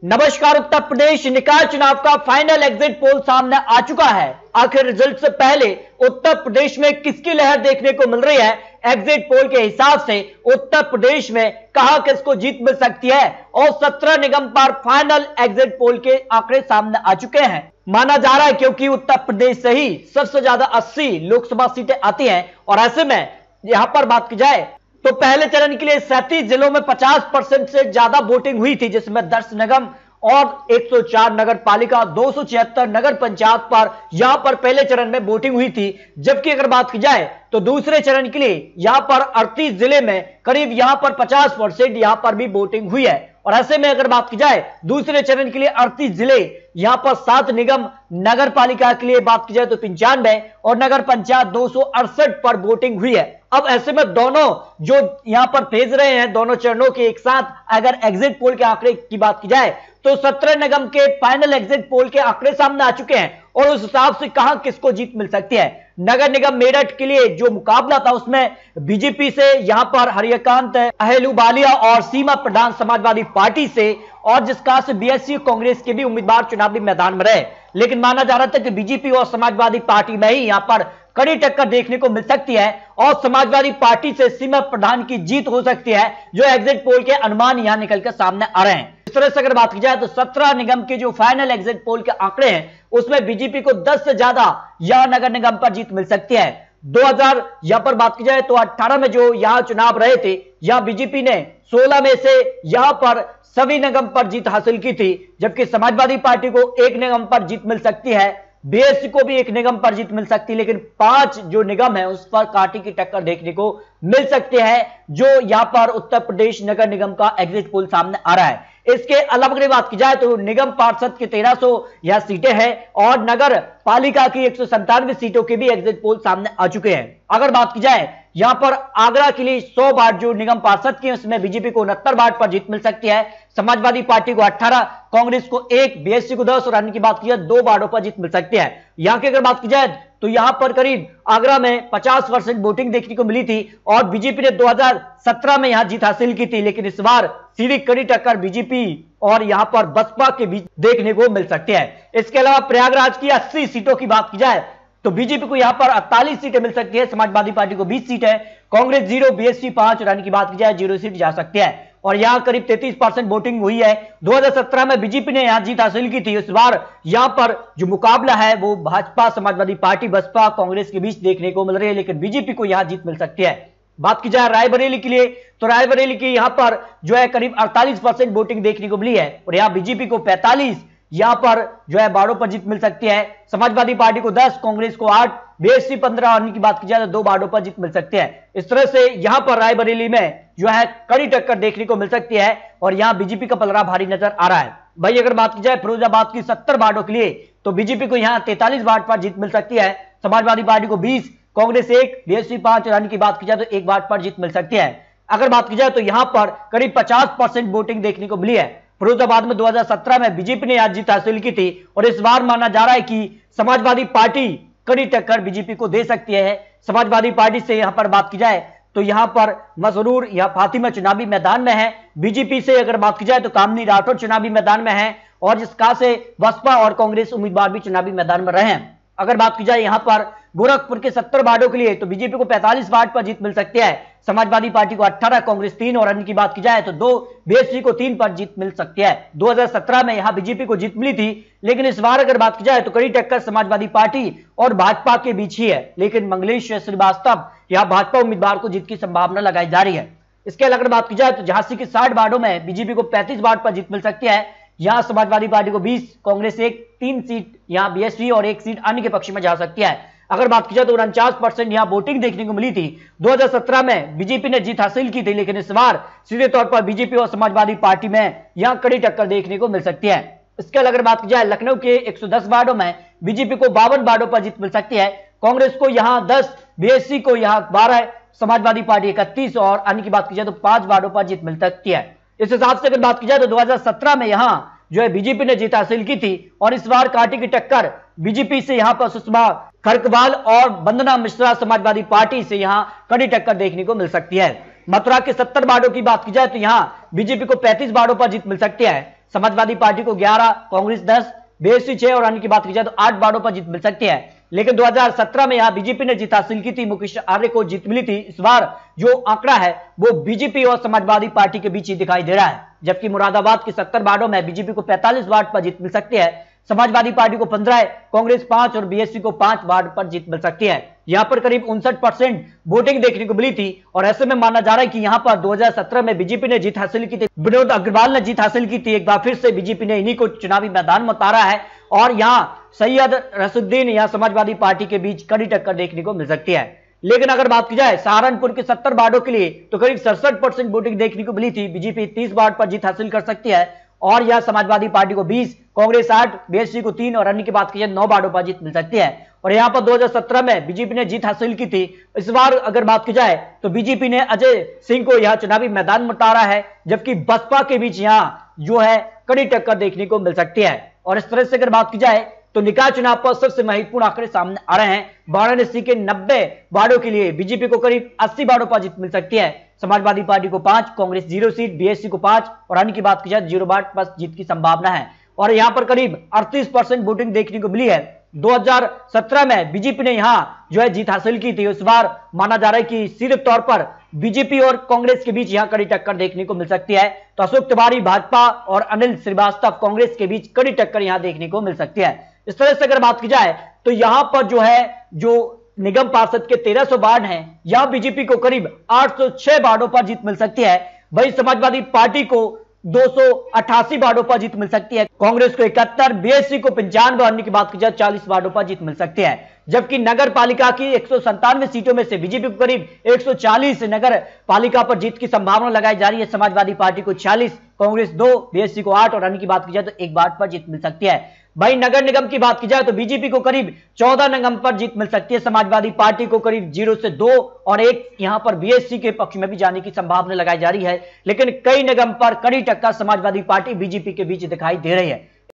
नमस्कार। उत्तर प्रदेश निकाय चुनाव का फाइनल एग्जिट पोल सामने आ चुका है। आखिर रिजल्ट से पहले उत्तर प्रदेश में किसकी लहर देखने को मिल रही है? एग्जिट पोल के हिसाब से उत्तर प्रदेश में कहां किसको जीत मिल सकती है? और 17 निगम पर फाइनल एग्जिट पोल के आंकड़े सामने आ चुके हैं। माना जा रहा है क्योंकि उत्तर प्रदेश से ही सबसे ज्यादा 80 लोकसभा सीटें आती हैं और ऐसे में यहां पर बात की जाए तो पहले चरण के लिए 37 जिलों में 50% से ज्यादा वोटिंग हुई थी, जिसमें 10 निगम और 104 नगर पालिका 276 नगर पंचायत पर यहां पर पहले चरण में वोटिंग हुई थी। जबकि अगर बात की जाए तो दूसरे चरण के लिए यहां पर 38 जिले में करीब यहां पर 50% यहां पर भी वोटिंग हुई है। और ऐसे में अगर बात की जाए दूसरे चरण के लिए 38 जिले, यहां पर 7 निगम, नगर पालिका के लिए बात की जाए तो 95 और नगर पंचायत 268 पर वोटिंग हुई है। अब ऐसे में दोनों जो यहां पर भेज रहे हैं, दोनों चरणों के एक साथ अगर एग्जिट पोल के आंकड़े की बात की जाए तो 17 निगम के फाइनल एग्जिट पोल के आंकड़े सामने आ चुके हैं और उस हिसाब से कहां किसको जीत मिल सकती है। नगर निगम मेरठ के लिए जो मुकाबला था उसमें बीजेपी से यहां पर हरिकांत अहलूवालिया और सीमा प्रधान समाजवादी पार्टी से, और जिसका से बीएसपी कांग्रेस के भी उम्मीदवार चुनावी मैदान में रहे, लेकिन माना जा रहा था कि बीजेपी और समाजवादी पार्टी में ही यहां पर कड़ी टक्कर देखने को मिल सकती है और समाजवादी पार्टी से सीमा प्रधान की जीत हो सकती है, जो एग्जिट पोल के अनुमान यहां निकलकर सामने आ रहे हैं। इस तरह से अगर बात की जाए तो 17 निगम के जो फाइनल एग्जिट पोल के आंकड़े हैं उसमें बीजेपी को 10 से ज्यादा यहां नगर निगम पर जीत मिल सकती है। 2000 यहां पर बात की जाए तो 18 में जो यहां चुनाव रहे थे, यहां बीजेपी ने 16 में से यहां पर सभी निगम पर जीत हासिल की थी, जबकि समाजवादी पार्टी को एक निगम पर जीत मिल सकती है, बीएसपी को भी एक निगम पर जीत मिल सकती है, लेकिन 5 जो निगम है उस पर कांटे की टक्कर देखने को मिल सकती है, जो यहां पर उत्तर प्रदेश नगर निगम का एग्जिट पोल सामने आ रहा है। इसके अलावा अगर बात की जाए तो निगम पार्षद की 1300 यह सीटें हैं और नगर पालिका की 197 सीटों के भी एग्जिट पोल सामने आ चुके हैं। अगर बात की जाए यहां पर आगरा के लिए 100 वार्ड जो निगम पार्षद की है उसमें बीजेपी को 69 वार्ड पर जीत मिल सकती है, समाजवादी पार्टी को 18, कांग्रेस को 1, बीएसपी को 10 और अन्य की बात की जाए 2 वार्डों पर जीत मिल सकती है। यहां की अगर बात की जाए तो यहां पर करीब आगरा में 50% वोटिंग देखने को मिली थी और बीजेपी ने 2017 में यहां जीत हासिल की थी, लेकिन इस बार सीधी कड़ी टक्कर बीजेपी और यहां पर बसपा के बीच देखने को मिल सकती है। इसके अलावा प्रयागराज की 80 सीटों की बात की जाए तो बीजेपी को यहां पर 48 सीटें मिल सकती है, समाजवादी पार्टी को 20 सीट है, कांग्रेस 0, बीएसपी 5 और अन्य की बात की जाए 0 सीट जा सकती है। और यहां करीब 33% वोटिंग हुई है। 2017 में बीजेपी ने यहां जीत हासिल की थी, इस बार यहां पर जो मुकाबला है वो भाजपा, समाजवादी पार्टी, बसपा, कांग्रेस के बीच देखने को मिल रही है, लेकिन बीजेपी को यहां जीत मिल सकती है। बात की जाए रायबरेली के लिए तो रायबरेली की यहां पर जो है करीब 48% वोटिंग देखने को मिली है और यहां बीजेपी को 45 यहां पर जो है वार्डों पर जीत मिल सकती है, समाजवादी पार्टी को 10, कांग्रेस को 8, बीएसपी 15, अन्य की बात की जाए तो 2 वार्डों पर जीत मिल सकती है। इस तरह से यहां पर रायबरेली में जो है कड़ी टक्कर देखने को मिल सकती है और यहां बीजेपी का पलड़ा भारी नजर आ रहा है। भाई अगर बात की जाए फिरोजाबाद की 70 वार्डों के लिए तो बीजेपी को यहां 43 वार्ड पर जीत मिल सकती है, समाजवादी पार्टी को 20, कांग्रेस 1, बीएसपी 5 और अन्य की बात की जाए तो 1 वार्ड पर जीत मिल सकती है। अगर बात की जाए तो यहां पर करीब 50% वोटिंग देखने को मिली है। फिरोजाबाद में 2017 में बीजेपी ने आज जीत हासिल की थी और इस बार माना जा रहा है कि समाजवादी पार्टी कड़ी टक्कर बीजेपी को दे सकती है। समाजवादी पार्टी से यहां पर बात की जाए तो यहां पर मसरूर या फातिमा चुनावी मैदान में है, बीजेपी से अगर बात की जाए तो कामनी राठौर चुनावी मैदान में है और जिसका से बसपा और कांग्रेस उम्मीदवार भी चुनावी मैदान में रहे हैं। अगर बात की जाए यहां पर गोरखपुर के 70 वार्डों के लिए तो बीजेपी को 45 वार्ड पर जीत मिल सकती है, समाजवादी पार्टी को 18, कांग्रेस 3 और अन्य की बात की जाए तो 2, बीएसपी को 3 पर जीत मिल सकती है। 2017 में यहां बीजेपी को जीत मिली थी, लेकिन इस बार अगर बात की जाए तो कड़ी टक्कर समाजवादी पार्टी और भाजपा के बीच ही है, लेकिन मंगलेश श्रीवास्तव यहां भाजपा उम्मीदवार को जीत की संभावना लगाई जा रही है। इसके अलावा अगर बात की जाए तो झांसी की 60 वार्डों में बीजेपी को 35 वार्ड पर जीत मिल सकती है, यहां समाजवादी पार्टी को 20, कांग्रेस 1, 3 सीट यहां बीएसपी और 1 सीट अन्य के पक्ष में जा सकती है। अगर बात की जाए तो 49% यहां वोटिंग देखने को मिली थी। 2017 में बीजेपी ने जीत हासिल की थी, लेकिन इस बार सीधे तौर पर बीजेपी और समाजवादी पार्टी में यहां कड़ी टक्कर देखने को मिल सकती है। इसके अलावा अगर बात की जाए लखनऊ के 110 वार्डों में बीजेपी को 52 वार्डों पर जीत मिल सकती है, कांग्रेस को यहां 10, बीएसपी को यहां 12, समाजवादी पार्टी 31 और अन्य की बात की जाए तो 5 वार्डों पर जीत मिल सकती है। इस हिसाब से अगर बात की जाए तो 2017 में यहां जो है बीजेपी ने जीत हासिल की थी और इस बार कांटे की टक्कर बीजेपी से यहां पर सुषमा खरकवाल और वंदना मिश्रा समाजवादी पार्टी से यहां कड़ी टक्कर देखने को मिल सकती है। मथुरा के 70 वार्डों की बात की जाए तो यहां बीजेपी को 35 वार्डों पर जीत मिल सकती है, समाजवादी पार्टी को 11, कांग्रेस 10, बीएसपी 6 और अन्य की बात की जाए तो 8 वार्डों पर जीत मिल सकती है। लेकिन 2017 में यहां बीजेपी ने जीत हासिल की थी, मुकेश आर्य को जीत मिली थी। इस बार जो आंकड़ा है वो बीजेपी और समाजवादी पार्टी के बीच ही दिखाई दे रहा है, जबकि मुरादाबाद के 70 वार्डों में बीजेपी को 45 वार्ड पर जीत मिल सकती है, समाजवादी पार्टी को 15, कांग्रेस 5 और बीएसपी को 5 वार्ड पर जीत मिल सकती है। यहां पर करीब 59% वोटिंग देखने को मिली थी और ऐसे में माना जा रहा है कि यहां पर 2017 में बीजेपी ने जीत हासिल की थी, विनोद अग्रवाल ने जीत हासिल की थी। एक बार फिर से बीजेपी ने इन्हीं को चुनावी मैदान में उतारा है और यहां सैयद रसूद्दीन या समाजवादी पार्टी के बीच कड़ी टक्कर देखने को मिल सकती है। लेकिन अगर बात की जाए सहारनपुर के 70 वार्डों के लिए तो करीब 67% वोटिंग देखने को मिली थी। बीजेपी 30 वार्ड पर जीत हासिल कर सकती है और यह समाजवादी पार्टी को 20, कांग्रेस 8, बीएसपी को 3 और अन्य की बात की जाए 9 वार्डों पर जीत मिल सकती है। और यहां पर 2017 में बीजेपी ने जीत हासिल की थी। इस बार अगर बात की जाए तो बीजेपी ने अजय सिंह को यहां चुनावी मैदान में उतारा है, जबकि बसपा के बीच यहां जो है कड़ी टक्कर देखने को मिल सकती है। और इस तरह से अगर बात की जाए तो निकाय चुनाव पर सबसे महत्वपूर्ण आंकड़े सामने आ रहे हैं। वाराणसी के 90 वार्डों के लिए बीजेपी को करीब 80 वार्डों पर जीत मिल सकती है, समाजवादी पार्टी को 5, कांग्रेस 0 सीट, बीएसपी को 5 और अन्य की बात की जाए 0 वार्ड पर जीत की संभावना है। और यहां पर करीब 38% वोटिंग देखने को मिली है। 2017 में बीजेपी ने यहां जो है जीत हासिल की थी। इस बार माना जा रहा है कि सीधे तौर पर बीजेपी और कांग्रेस के बीच यहां कड़ी टक्कर देखने को मिल सकती है। तो अशोक तिवारी भाजपा और अनिल श्रीवास्तव कांग्रेस के बीच कड़ी टक्कर यहां देखने को मिल सकती है। इस तरह से अगर बात की जाए तो यहां पर जो है जो निगम पार्षद के 1300 वार्ड हैं, यहां बीजेपी को करीब 806 वार्डों पर जीत मिल सकती है। वहीं समाजवादी पार्टी को 288 वार्डों पर जीत मिल सकती है, कांग्रेस को 71, बीएसपी को 95 और अन्य की बात की जाए 40 वार्डों पर जीत मिल सकती है। जबकि नगर पालिका की 197 सीटों में से बीजेपी को करीब 140 नगर पालिका पर जीत की संभावना लगाई जा रही है। समाजवादी पार्टी को 46, कांग्रेस 2, बीएसपी को 8 और अन्य की बात की जाए तो 1 वार्ड पर जीत मिल सकती है। वहीं नगर निगम की बात की जाए तो बीजेपी को करीब 14 निगम पर जीत मिल सकती है, समाजवादी पार्टी को करीब 0 से 2 और 1 यहां पर बीएसपी के पक्ष में भी जाने की संभावना लगाई जा रही है। लेकिन कई निगम पर कड़ी टक्कर समाजवादी पार्टी बीजेपी के बीच दिखाई दे रही है।